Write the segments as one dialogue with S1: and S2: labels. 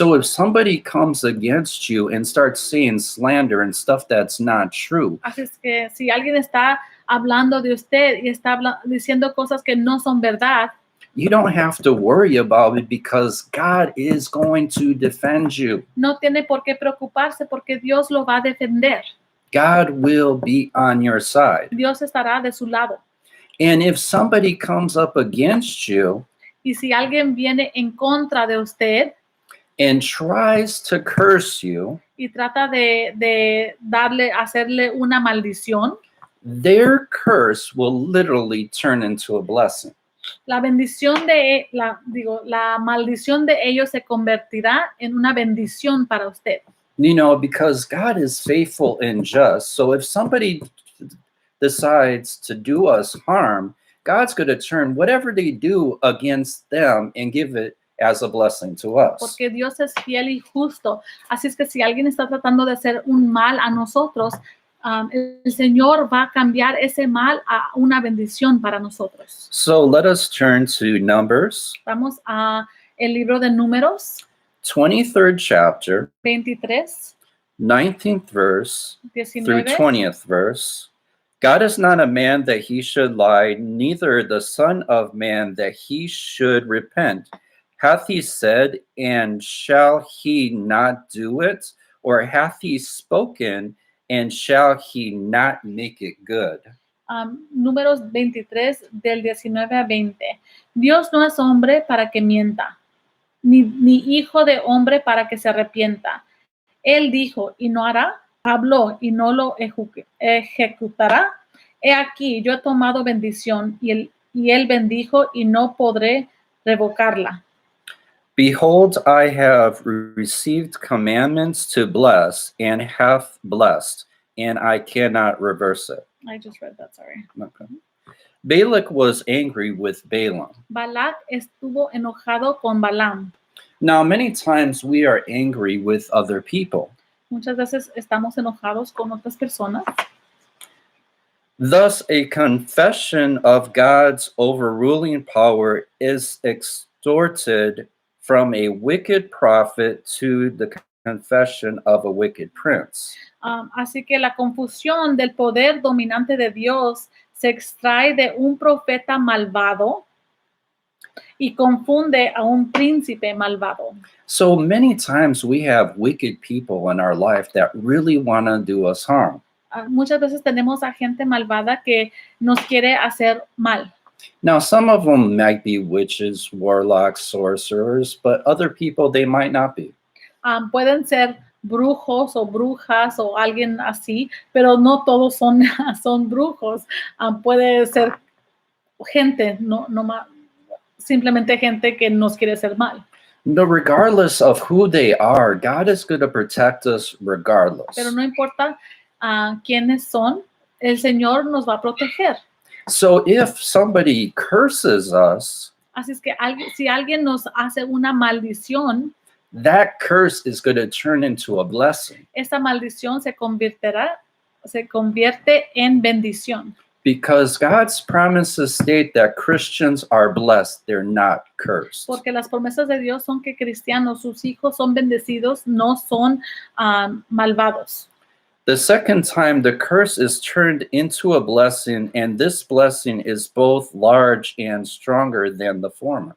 S1: So if somebody comes against you and starts saying slander and stuff that's not true,
S2: Así es que si alguien está hablando de usted y está diciendo cosas que no son verdad,
S1: you don't have to worry about it because God is going to defend you.
S2: no tiene por qué preocuparse porque Dios lo va a defender.
S1: God will be on your side.
S2: Dios estará de su lado.
S1: And if somebody comes up against you
S2: Y si alguien viene en contra de usted
S1: and tries to curse you,
S2: y trata de hacerle una maldición,
S1: their curse will literally turn into a blessing.
S2: la maldición de ellos se convertirá en una bendición para usted.
S1: You know, because God is faithful and just. So if somebody decides to do us harm, God's going to turn whatever they do against them and give it as a blessing to us.
S2: Porque Dios es fiel y justo. Así es que si alguien está tratando de hacer un mal a nosotros, el Señor va a cambiar ese mal a una bendición para nosotros.
S1: So let us turn to Numbers.
S2: Vamos a el libro de Números,
S1: 23rd chapter,
S2: 23,
S1: 19th verse through
S2: 19.
S1: 20th verse. God is not a man that he should lie, neither the son of man that he should repent. Hath he said, and shall he not do it? Or hath he spoken, and shall he not make it good?
S2: Números 23, del 19 a 20. Dios no es hombre para que mienta, ni hijo de hombre para que se arrepienta. Él dijo y no hará, habló y no lo ejecutará. He aquí, yo he tomado bendición y él bendijo y no podré revocarla.
S1: Behold, I have received commandments to bless, and hath blessed, and I cannot reverse it.
S2: I just read that, sorry.
S1: Okay. Balak was angry with Balaam.
S2: Balak estuvo enojado con Balaam.
S1: Now, many times we are angry with other people.
S2: Muchas veces estamos enojados con otras personas.
S1: Thus, a confession of God's overruling power is extorted from a wicked prophet to the confession of a wicked prince.
S2: Así que la confusión del poder dominante de Dios se extrae de un profeta malvado y confunde a un príncipe malvado.
S1: So many times we have wicked people in our life that really want to do us harm.
S2: Muchas veces tenemos a gente malvada que nos quiere hacer mal.
S1: Now, some of them might be witches, warlocks, sorcerers, but other people, they might not be.
S2: Pueden ser brujos o brujas o alguien así, pero no todos son brujos. Puede ser gente, simplemente gente que nos quiere hacer mal.
S1: No, regardless of who they are, God is going to protect us regardless.
S2: Pero no importa quiénes son, el Señor nos va a proteger.
S1: So if somebody curses us,
S2: así es que si alguien nos hace una maldición,
S1: that curse is going to turn into a blessing.
S2: Esa maldición se convierte en bendición.
S1: Because God's promises state that Christians are blessed, they're not cursed.
S2: Porque las promesas de Dios son que cristianos, sus hijos son bendecidos, no son malvados.
S1: The second time, the curse is turned into a blessing, and this blessing is both large and stronger than the former.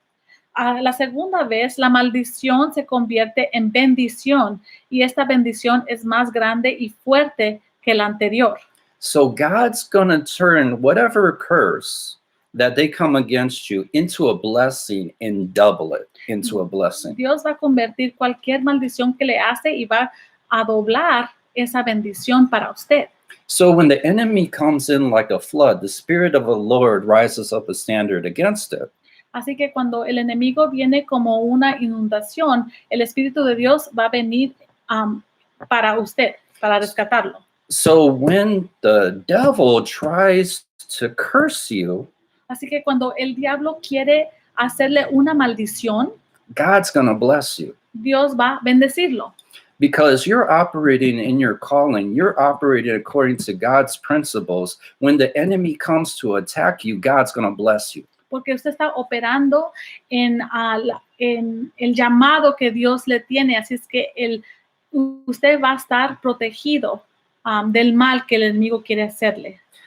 S2: La segunda vez, la maldición se convierte en bendición, y esta bendición es más grande y fuerte que la anterior.
S1: So God's going to turn whatever curse that they come against you into a blessing and double it into a blessing.
S2: Dios va a convertir cualquier maldición que le hace y va a doblar esa bendición para usted.
S1: So when the enemy comes in like a flood, the Spirit of the Lord rises up a standard against it.
S2: Así que cuando el enemigo viene como una inundación, el Espíritu de Dios va a venir para usted, para rescatarlo.
S1: So when the devil tries to curse you,
S2: así que cuando el diablo quiere hacerle una maldición,
S1: God's going to bless you.
S2: Dios va a bendecirlo.
S1: Because you're operating in your calling, you're operating according to God's principles. When the enemy comes to attack you, God's going to bless you.
S2: porque usted está operando en el llamado que Dios le tiene. Así es que usted va a estar protegido del mal que el enemigo quiere hacerle.